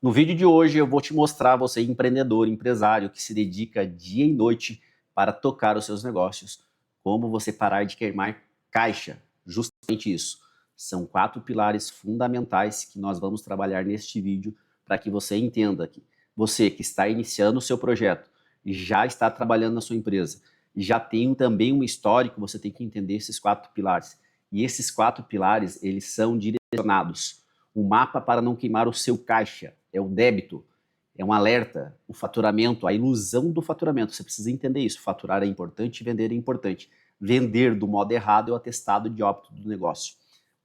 No vídeo de hoje eu vou te mostrar, você empreendedor, empresário que se dedica dia e noite para tocar os seus negócios, como você parar de queimar caixa, justamente isso. São 4 pilares fundamentais que nós vamos trabalhar neste vídeo para que você entenda que você que está iniciando o seu projeto, já está trabalhando na sua empresa, já tem também um histórico, você tem que entender esses 4 pilares. E esses 4 pilares, eles são direcionados. O mapa para não queimar o seu caixa é o débito, é um alerta, o faturamento, a ilusão do faturamento. Você precisa entender isso. Faturar é importante, vender é importante. Vender do modo errado é o atestado de óbito do negócio.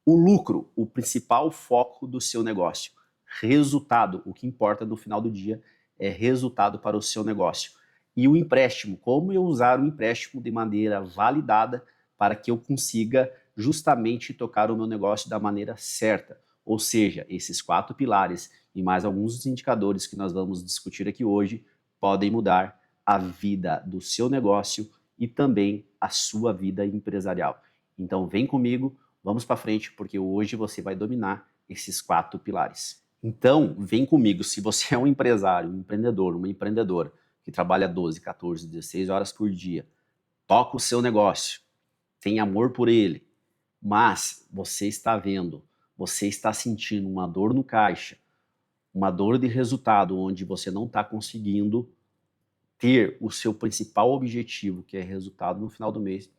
O lucro, o principal foco do seu negócio. Resultado, o que importa no final do dia é resultado para o seu negócio. E o empréstimo, como eu usar o empréstimo de maneira validada para que eu consiga justamente tocar o meu negócio da maneira certa. Ou seja, esses 4 pilares e mais alguns indicadores que nós vamos discutir aqui hoje podem mudar a vida do seu negócio e também a sua vida empresarial. Então vem comigo, vamos para frente, porque hoje você vai dominar esses 4 pilares. Então vem comigo, se você é um empresário, um empreendedor, uma empreendedora que trabalha 12, 14, 16 horas por dia, toca o seu negócio, tem amor por ele, mas você está vendo, você está sentindo uma dor no caixa, uma dor de resultado, onde você não está conseguindo ter o seu principal objetivo, que é resultado no final do mês,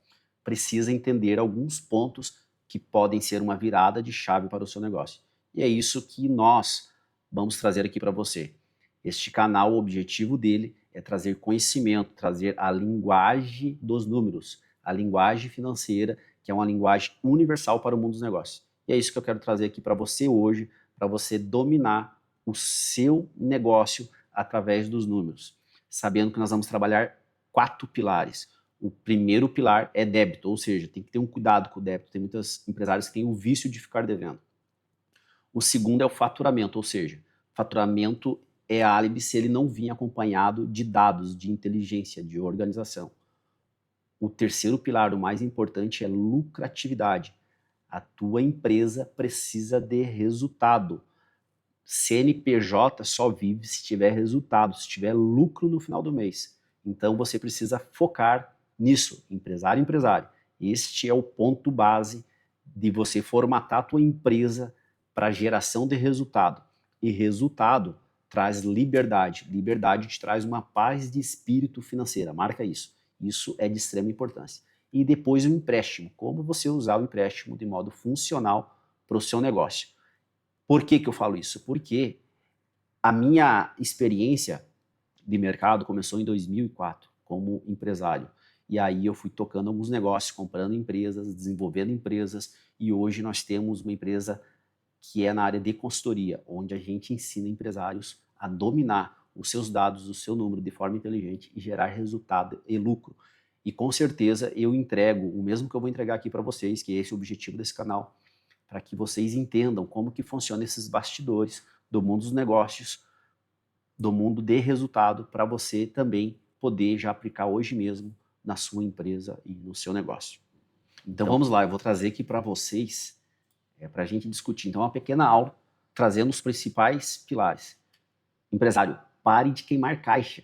precisa entender alguns pontos que podem ser uma virada de chave para o seu negócio. E é isso que nós vamos trazer aqui para você. Este canal, o objetivo dele é trazer conhecimento, trazer a linguagem dos números, a linguagem financeira, que é uma linguagem universal para o mundo dos negócios. E é isso que eu quero trazer aqui para você hoje, para você dominar o seu negócio através dos números, sabendo que nós vamos trabalhar 4 pilares. O primeiro pilar é débito, ou seja, tem que ter um cuidado com o débito. Tem muitos empresários que têm o vício de ficar devendo. O segundo é o faturamento, ou seja, faturamento é álibi se ele não vir acompanhado de dados, de inteligência, de organização. O terceiro pilar, o mais importante, é lucratividade. A tua empresa precisa de resultado. CNPJ só vive se tiver resultado, se tiver lucro no final do mês. Então você precisa focar nisso, empresário, empresário. Este é o ponto base de você formatar a tua empresa para geração de resultado. E resultado traz liberdade. Liberdade te traz uma paz de espírito financeira. Marca isso. Isso é de extrema importância. E depois o empréstimo. Como você usar o empréstimo de modo funcional para o seu negócio. Por que eu falo isso? Porque a minha experiência de mercado começou em 2004 como empresário. E aí eu fui tocando alguns negócios, comprando empresas, desenvolvendo empresas, e hoje nós temos uma empresa que é na área de consultoria, onde a gente ensina empresários a dominar os seus dados, o seu número de forma inteligente e gerar resultado e lucro. E com certeza eu entrego o mesmo que eu vou entregar aqui para vocês, que é esse o objetivo desse canal, para que vocês entendam como que funciona esses bastidores do mundo dos negócios, do mundo de resultado, para você também poder já aplicar hoje mesmo na sua empresa e no seu negócio. Então vamos lá, eu vou trazer aqui para vocês, para a gente discutir. Então uma pequena aula, trazendo os principais pilares. Empresário, pare de queimar caixa.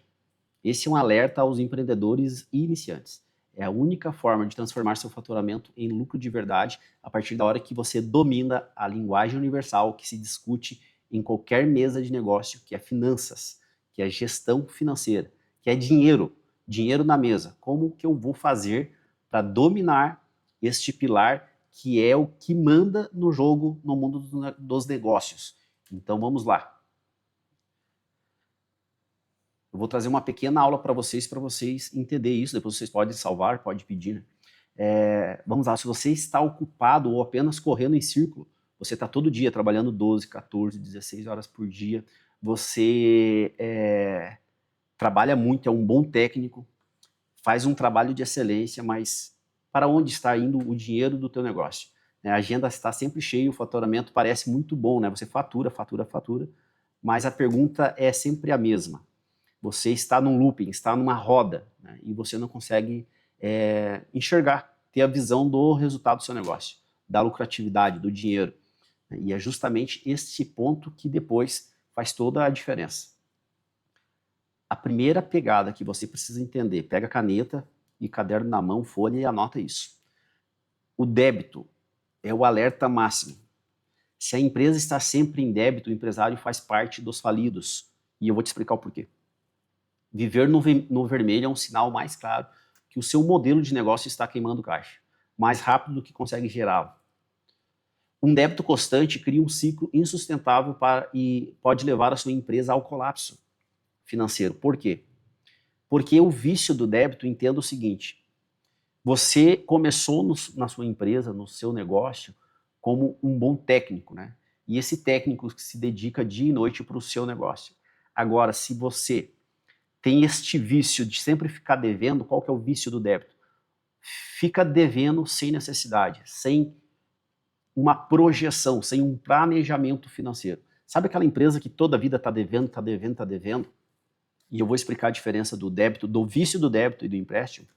Esse é um alerta aos empreendedores e iniciantes. É a única forma de transformar seu faturamento em lucro de verdade a partir da hora que você domina a linguagem universal que se discute em qualquer mesa de negócio, que é finanças, que é gestão financeira, que é dinheiro, dinheiro na mesa. Como que eu vou fazer para dominar este pilar que é o que manda no jogo no mundo dos negócios? Então vamos lá. Eu vou trazer uma pequena aula para vocês entenderem isso. Depois vocês podem salvar, pode pedir, né? Vamos lá, se você está ocupado ou apenas correndo em círculo, você está todo dia trabalhando 12, 14, 16 horas por dia, você trabalha muito, é um bom técnico, faz um trabalho de excelência, mas para onde está indo o dinheiro do teu negócio? A agenda está sempre cheia, o faturamento parece muito bom, né? Você fatura, fatura, fatura, mas a pergunta é sempre a mesma. Você está num looping, está numa roda, né, e você não consegue enxergar, ter a visão do resultado do seu negócio, da lucratividade, do dinheiro. E é justamente este ponto que depois faz toda a diferença. A primeira pegada que você precisa entender, pega caneta e caderno na mão, folha e anota isso. O débito é o alerta máximo. Se a empresa está sempre em débito, o empresário faz parte dos falidos. E eu vou te explicar o porquê. Viver no vermelho é um sinal mais claro que o seu modelo de negócio está queimando caixa, mais rápido do que consegue gerá-lo. Um débito constante cria um ciclo insustentável e pode levar a sua empresa ao colapso financeiro. Por quê? Porque o vício do débito, entenda o seguinte: você começou na sua empresa, no seu negócio, como um bom técnico, né? E esse técnico que se dedica dia e noite para o seu negócio. Agora, se você tem este vício de sempre ficar devendo, qual que é o vício do débito? Fica devendo sem necessidade, sem uma projeção, sem um planejamento financeiro. Sabe aquela empresa que toda a vida está devendo, está devendo, está devendo? E eu vou explicar a diferença do débito, do vício do débito e do empréstimo.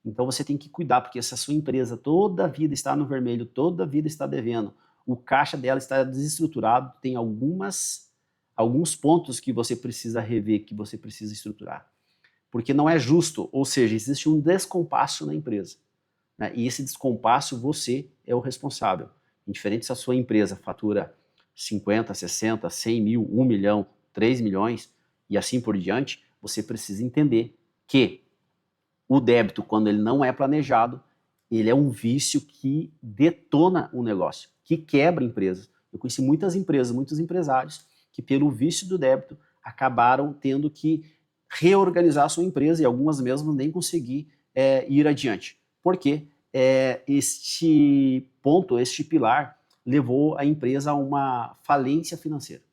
Então você tem que cuidar, porque se a sua empresa toda a vida está no vermelho, toda a vida está devendo, o caixa dela está desestruturado, tem alguns pontos que você precisa rever, que você precisa estruturar. Porque não é justo, ou seja, existe um descompasso na empresa. Né? E esse descompasso você é o responsável. Indiferente se a sua empresa fatura 50, 60, 100 mil, 1 milhão, 3 milhões e assim por diante, você precisa entender que o débito, quando ele não é planejado, ele é um vício que detona o negócio, que quebra empresas. Eu conheci muitas empresas, muitos empresários que pelo vício do débito acabaram tendo que reorganizar a sua empresa e algumas mesmo nem conseguir ir adiante. Por quê? Este ponto, este pilar, levou a empresa a uma falência financeira.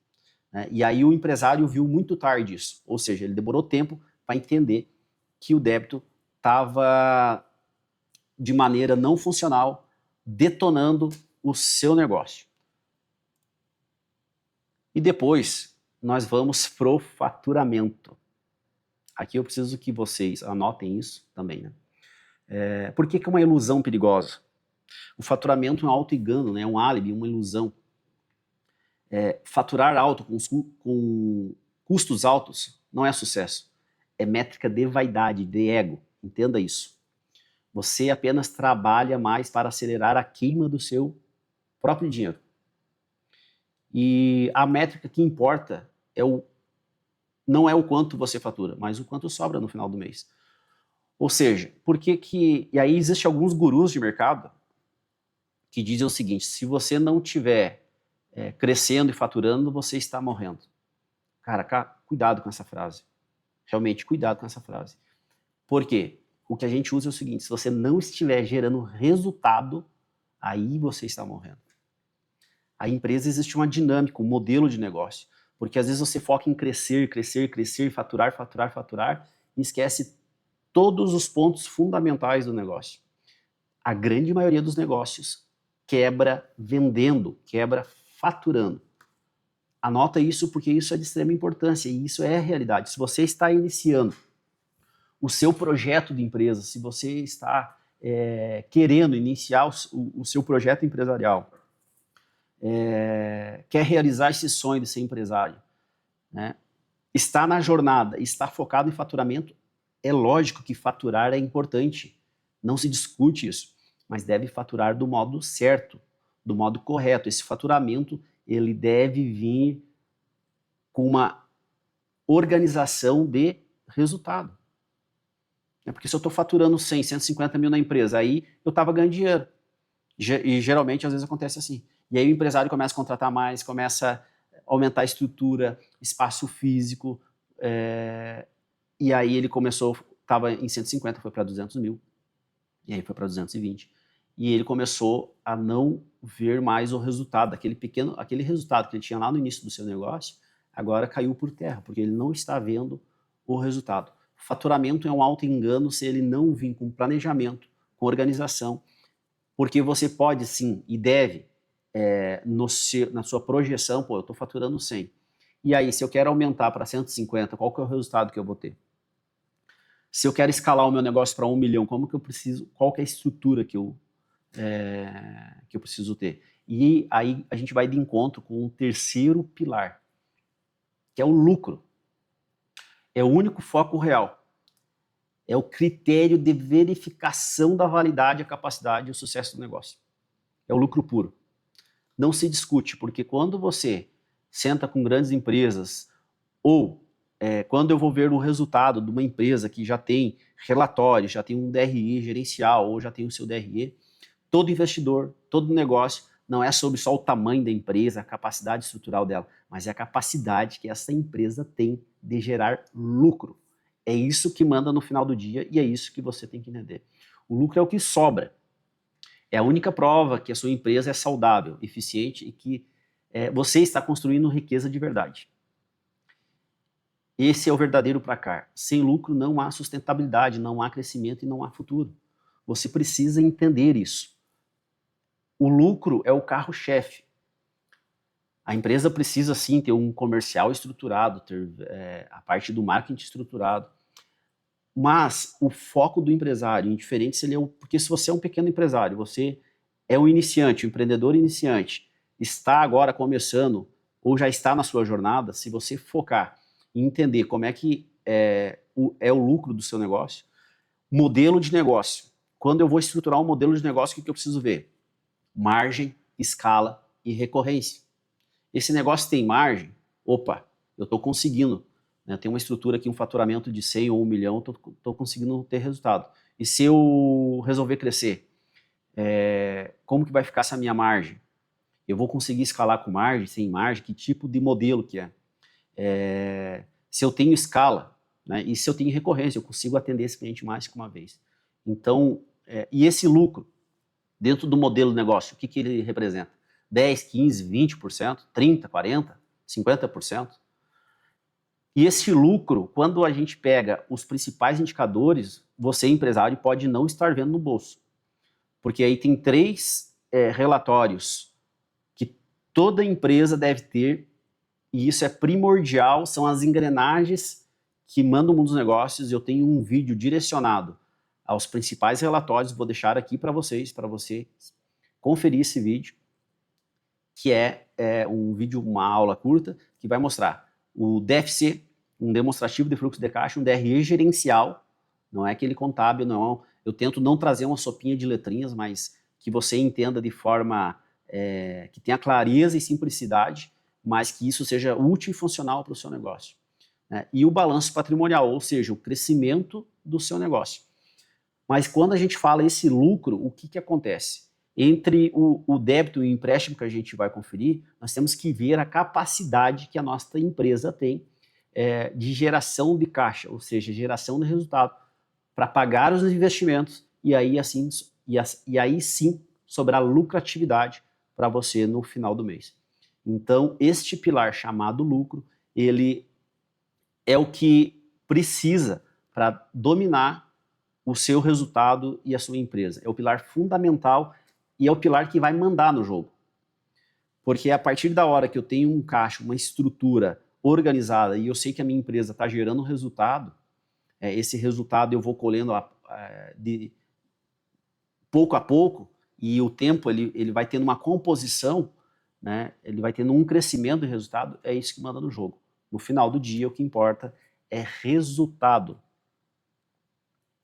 Né? E aí o empresário viu muito tarde isso, ou seja, ele demorou tempo para entender que o débito estava de maneira não funcional, detonando o seu negócio. E depois nós vamos pro faturamento. Aqui eu preciso que vocês anotem isso também, né? Por que é uma ilusão perigosa? O faturamento é um auto-engano, né? É um álibi, uma ilusão. Faturar alto com custos altos não é sucesso. É métrica de vaidade, de ego. Entenda isso. Você apenas trabalha mais para acelerar a queima do seu próprio dinheiro. E a métrica que importa não é o quanto você fatura, mas o quanto sobra no final do mês. Ou seja, e aí existem alguns gurus de mercado que dizem o seguinte: se você não estiver crescendo e faturando, você está morrendo. Cara, cuidado com essa frase. Realmente, cuidado com essa frase. Por quê? O que a gente usa é o seguinte: se você não estiver gerando resultado, aí você está morrendo. A empresa existe uma dinâmica, um modelo de negócio. Porque às vezes você foca em crescer, crescer, crescer, faturar, faturar, faturar, e esquece todos os pontos fundamentais do negócio. A grande maioria dos negócios quebra vendendo, quebra faturando. Anota isso porque isso é de extrema importância e isso é a realidade. Se você está iniciando o seu projeto de empresa, se você está querendo iniciar o seu projeto empresarial, quer realizar esse sonho de ser empresário, né? Está na jornada, está focado em faturamento, é lógico que faturar é importante, não se discute isso, mas deve faturar do modo certo, do modo correto. Esse faturamento ele deve vir com uma organização de resultado. Porque se eu estou faturando 100, 150 mil na empresa, aí eu estava ganhando dinheiro. E geralmente, às vezes, acontece assim. E aí o empresário começa a contratar mais, começa a aumentar a estrutura, espaço físico, e aí ele começou, estava em 150, foi para 200 mil, e aí foi para 220. E ele começou a não ver mais o resultado, aquele resultado que ele tinha lá no início do seu negócio, agora caiu por terra, porque ele não está vendo o resultado. O faturamento é um auto-engano se ele não vir com planejamento, com organização, porque você pode sim e deve, na sua projeção, eu estou faturando 100. E aí, se eu quero aumentar para 150, qual que é o resultado que eu vou ter? Se eu quero escalar o meu negócio para 1 milhão, qual que é a estrutura que eu preciso ter? E aí a gente vai de encontro com um terceiro pilar, que é o lucro. É o único foco real. É o critério de verificação da validade, a capacidade e o sucesso do negócio. É o lucro puro. Não se discute, porque quando você senta com grandes empresas ou quando eu vou ver o resultado de uma empresa que já tem relatório, já tem um DRE gerencial ou já tem o seu DRE, todo investidor, todo negócio, não é sobre só o tamanho da empresa, a capacidade estrutural dela, mas é a capacidade que essa empresa tem de gerar lucro. É isso que manda no final do dia e é isso que você tem que entender. O lucro é o que sobra. É a única prova que a sua empresa é saudável, eficiente e que você está construindo riqueza de verdade. Esse é o verdadeiro placar. Sem lucro não há sustentabilidade, não há crescimento e não há futuro. Você precisa entender isso. O lucro é o carro-chefe. A empresa precisa sim ter um comercial estruturado, ter a parte do marketing estruturado. Mas o foco do empresário, indiferente se ele porque se você é um pequeno empresário, você é um iniciante, um empreendedor iniciante, está agora começando ou já está na sua jornada, se você focar em entender como é que é o lucro do seu negócio, modelo de negócio. Quando eu vou estruturar um modelo de negócio, o que eu preciso ver? Margem, escala e recorrência. Esse negócio tem margem? Opa, eu estou conseguindo. Né? Tem uma estrutura aqui, um faturamento de 100 ou 1 milhão, estou conseguindo ter resultado. E se eu resolver crescer, como que vai ficar essa minha margem? Eu vou conseguir escalar com margem, sem margem? Que tipo de modelo que é? Se eu tenho escala, né? E se eu tenho recorrência, eu consigo atender esse cliente mais que uma vez. Então, e esse lucro, dentro do modelo de negócio, o que ele representa? 10, 15, 20%, 30%, 40%, 50%? E esse lucro, quando a gente pega os principais indicadores, você, empresário, pode não estar vendo no bolso. Porque aí tem 3 relatórios que toda empresa deve ter, e isso é primordial, são as engrenagens que mandam o mundo dos negócios. Eu tenho um vídeo direcionado aos principais relatórios, vou deixar aqui para você conferir esse vídeo, que é um vídeo, uma aula curta, que vai mostrar o DFC, um demonstrativo de fluxo de caixa, um DRE gerencial, não é aquele contábil, não. Eu tento não trazer uma sopinha de letrinhas, mas que você entenda de forma que tenha clareza e simplicidade, mas que isso seja útil e funcional para o seu negócio. Né? E o balanço patrimonial, ou seja, o crescimento do seu negócio. Mas quando a gente fala esse lucro, o que acontece? Entre o débito e o empréstimo que a gente vai conferir, nós temos que ver a capacidade que a nossa empresa tem de geração de caixa, ou seja, geração de resultado, para pagar os investimentos e aí sim sobrar lucratividade para você no final do mês. Então, este pilar chamado lucro, ele é o que precisa para dominar o seu resultado e a sua empresa. É o pilar fundamental e é o pilar que vai mandar no jogo. Porque a partir da hora que eu tenho um caixa, uma estrutura organizada e eu sei que a minha empresa está gerando resultado, esse resultado eu vou colhendo de pouco a pouco e o tempo ele vai tendo uma composição, né? Ele vai tendo um crescimento de resultado, é isso que manda no jogo. No final do dia, o que importa é resultado.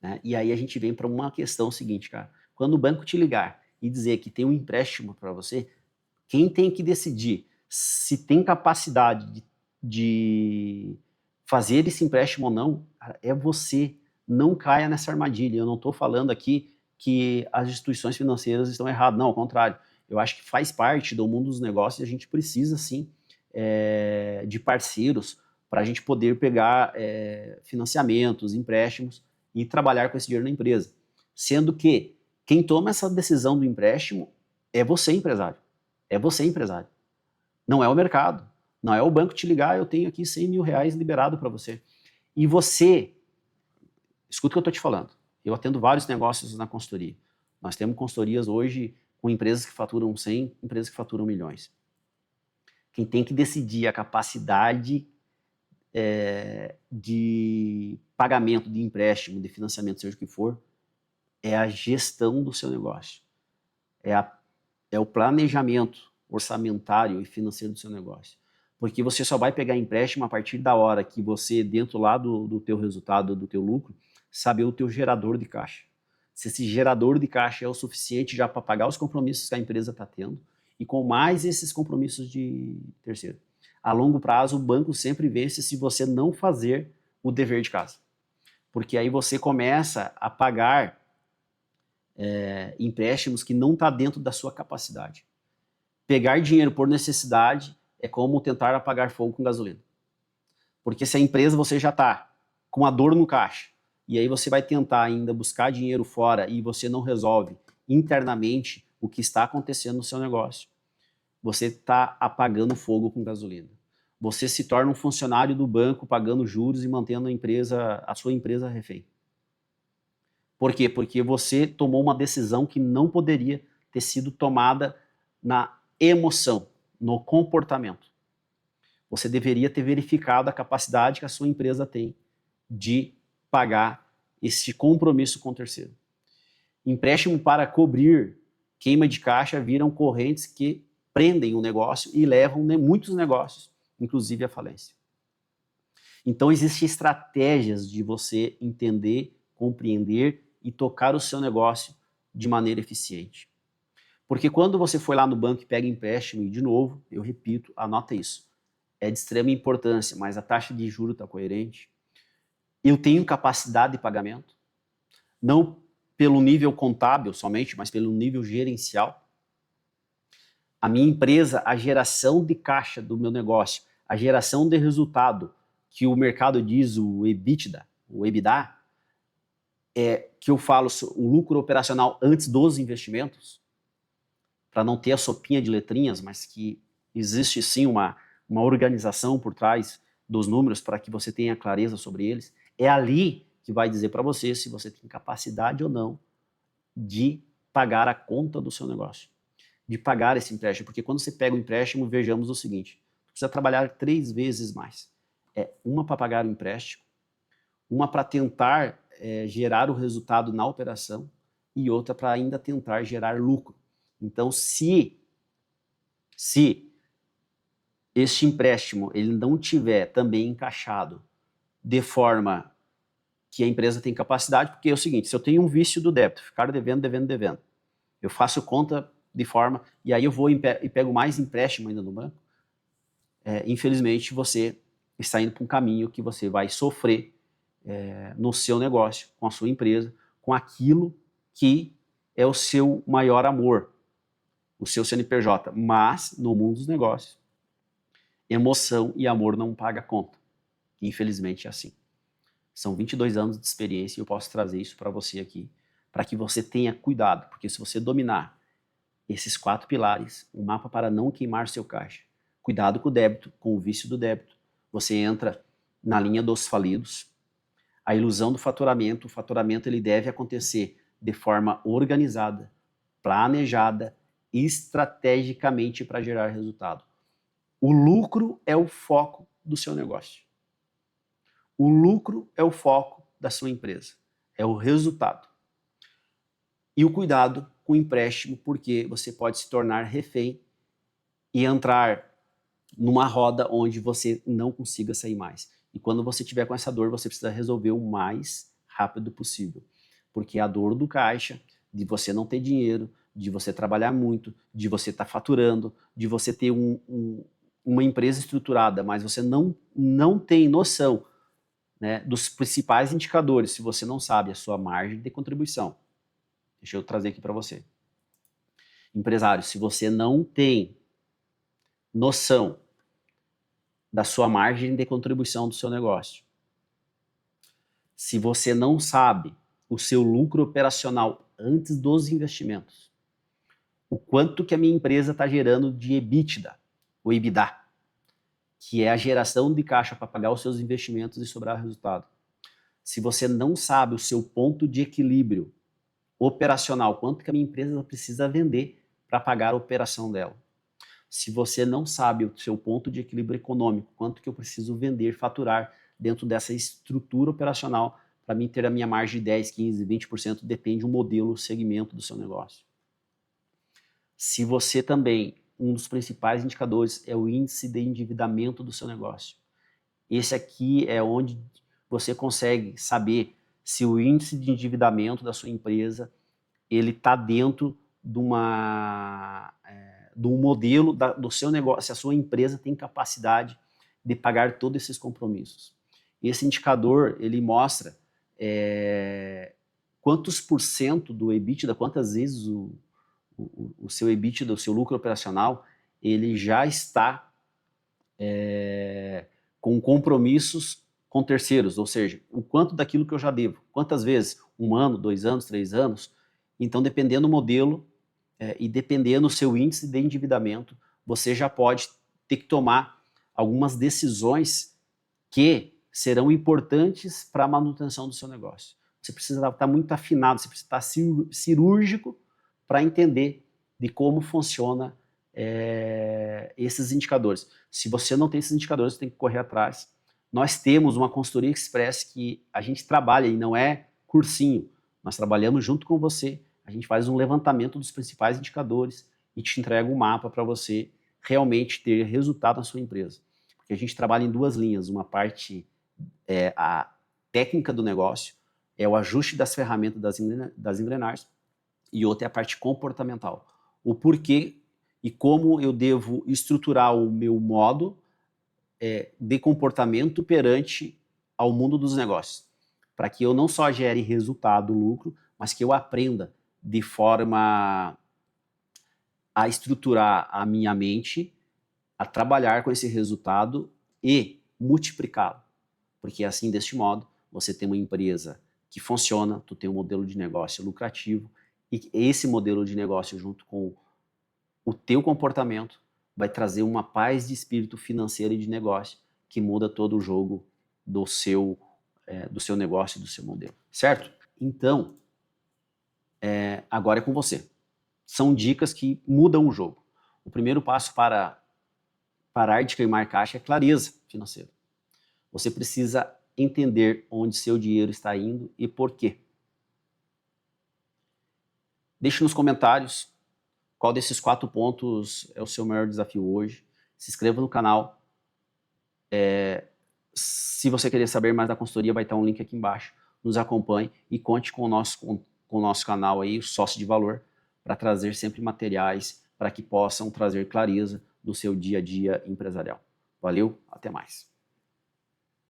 Né? E aí a gente vem para uma questão seguinte, cara. Quando o banco te ligar e dizer que tem um empréstimo para você, quem tem que decidir se tem capacidade de fazer esse empréstimo ou não, é você. Não caia nessa armadilha. Eu não estou falando aqui que as instituições financeiras estão erradas. Não, ao contrário. Eu acho que faz parte do mundo dos negócios e a gente precisa, sim, de parceiros para a gente poder pegar financiamentos, empréstimos e trabalhar com esse dinheiro na empresa. Sendo que quem toma essa decisão do empréstimo é você, empresário. É você, empresário. Não é o mercado. Não é o banco te ligar, eu tenho aqui 100 mil reais liberado para você. E você, escuta o que eu estou te falando. Eu atendo vários negócios na consultoria. Nós temos consultorias hoje com empresas que faturam 100, empresas que faturam milhões. Quem tem que decidir a capacidade de pagamento, de empréstimo, de financiamento, seja o que for, é a gestão do seu negócio. É o planejamento orçamentário e financeiro do seu negócio. Porque você só vai pegar empréstimo a partir da hora que você, dentro lá do teu resultado, do teu lucro, saber o teu gerador de caixa. Se esse gerador de caixa é o suficiente já para pagar os compromissos que a empresa está tendo, e com mais esses compromissos de terceiro. A longo prazo, o banco sempre vence se você não fazer o dever de casa. Porque aí você começa a pagar empréstimos que não está dentro da sua capacidade. Pegar dinheiro por necessidade é como tentar apagar fogo com gasolina. Porque se a empresa você já está com a dor no caixa, e aí você vai tentar ainda buscar dinheiro fora e você não resolve internamente o que está acontecendo no seu negócio, você está apagando fogo com gasolina. Você se torna um funcionário do banco pagando juros e mantendo a sua empresa refém. Por quê? Porque você tomou uma decisão que não poderia ter sido tomada na emoção, no comportamento. Você deveria ter verificado a capacidade que a sua empresa tem de pagar esse compromisso com o terceiro. Empréstimo para cobrir queima de caixa viram correntes que prendem o negócio e levam muitos negócios, inclusive à falência. Então, existem estratégias de você entender, compreender e tocar o seu negócio de maneira eficiente. Porque quando você foi lá no banco e pega empréstimo, e de novo, eu repito, anota isso, é de extrema importância, mas a taxa de juros está coerente. Eu tenho capacidade de pagamento, não pelo nível contábil somente, mas pelo nível gerencial. A minha empresa, a geração de caixa do meu negócio, a geração de resultado, que o mercado diz o EBITDA, o EBITDA, que eu falo o lucro operacional antes dos investimentos, para não ter a sopinha de letrinhas, mas que existe sim uma organização por trás dos números para que você tenha clareza sobre eles, é ali que vai dizer para você se você tem capacidade ou não de pagar a conta do seu negócio, de pagar esse empréstimo, porque quando você pega o empréstimo, vejamos o seguinte, você precisa trabalhar 3 vezes mais. Uma para pagar o empréstimo, uma para tentar gerar o resultado na operação e outra para ainda tentar gerar lucro. Então, se este empréstimo ele não tiver também encaixado de forma que a empresa tem capacidade, porque é o seguinte, se eu tenho um vício do débito, ficar devendo, eu faço conta de forma, e aí eu vou e pego mais empréstimo ainda no banco, infelizmente você está indo para um caminho que você vai sofrer no seu negócio, com a sua empresa, com aquilo que é o seu maior amor, o seu CNPJ, mas no mundo dos negócios, emoção e amor não paga conta. Infelizmente é assim. São 22 anos de experiência e eu posso trazer isso para você aqui, para que você tenha cuidado, porque se você dominar esses 4 pilares, um mapa para não queimar seu caixa, cuidado com o débito, com o vício do débito, você entra na linha dos falidos, a ilusão do faturamento, o faturamento ele deve acontecer de forma organizada, planejada, estrategicamente para gerar resultado. O lucro é o foco do seu negócio. O lucro é o foco da sua empresa. É o resultado. E o cuidado com o empréstimo, porque você pode se tornar refém e entrar numa roda onde você não consiga sair mais. E quando você tiver com essa dor, você precisa resolver o mais rápido possível. Porque a dor do caixa, de você não ter dinheiro, de você trabalhar muito, de você estar faturando, de você ter uma empresa estruturada, mas você não tem noção, né, dos principais indicadores, se você não sabe a sua margem de contribuição. Deixa eu trazer aqui para você. Empresário, se você não tem noção da sua margem de contribuição do seu negócio, se você não sabe o seu lucro operacional antes dos investimentos, o quanto que a minha empresa está gerando de EBITDA, o EBITDA, que é a geração de caixa para pagar os seus investimentos e sobrar resultado. Se você não sabe o seu ponto de equilíbrio operacional, quanto que a minha empresa precisa vender para pagar a operação dela. Se você não sabe o seu ponto de equilíbrio econômico, quanto que eu preciso vender, faturar dentro dessa estrutura operacional para mim ter a minha margem de 10, 15, 20%, depende do modelo, segmento do seu negócio. Se você também um dos principais indicadores é o índice de endividamento do seu negócio. Esse aqui é onde você consegue saber se o índice de endividamento da sua empresa ele está dentro de um modelo do seu negócio, se a sua empresa tem capacidade de pagar todos esses compromissos. Esse indicador, ele mostra quantos por cento do EBITDA, quantas vezes o seu EBITDA, o seu lucro operacional, ele já está com compromissos com terceiros, ou seja, o quanto daquilo que eu já devo, quantas vezes, 1 ano, 2 anos, 3 anos. Então, dependendo do modelo e dependendo do seu índice de endividamento, você já pode ter que tomar algumas decisões que serão importantes para a manutenção do seu negócio. Você precisa estar muito afinado, você precisa estar cirúrgico para entender de como funciona esses indicadores. Se você não tem esses indicadores, você tem que correr atrás. Nós temos uma consultoria express que a gente trabalha e não é cursinho. Nós trabalhamos junto com você, a gente faz um levantamento dos principais indicadores e te entrega um mapa para você realmente ter resultado na sua empresa. Porque a gente trabalha em 2 linhas, uma parte a técnica do negócio, é o ajuste das ferramentas das engrenagens, e outra é a parte comportamental. O porquê e como eu devo estruturar o meu modo de comportamento perante ao mundo dos negócios, para que eu não só gere resultado, lucro, mas que eu aprenda de forma a estruturar a minha mente, a trabalhar com esse resultado e multiplicá-lo. Porque assim, deste modo, você tem uma empresa que funciona, tu tem um modelo de negócio lucrativo, e esse modelo de negócio junto com o teu comportamento vai trazer uma paz de espírito financeiro e de negócio que muda todo o jogo do seu negócio, do seu modelo, certo? Então, agora é com você. São dicas que mudam o jogo. O primeiro passo para parar de queimar caixa é clareza financeira. Você precisa entender onde seu dinheiro está indo e por quê. Deixe nos comentários qual desses 4 pontos é o seu maior desafio hoje. Se inscreva no canal. Se você querer saber mais da consultoria, vai estar um link aqui embaixo. Nos acompanhe e conte com o nosso canal aí, o Sócio de Valor, para trazer sempre materiais para que possam trazer clareza do seu dia a dia empresarial. Valeu, até mais.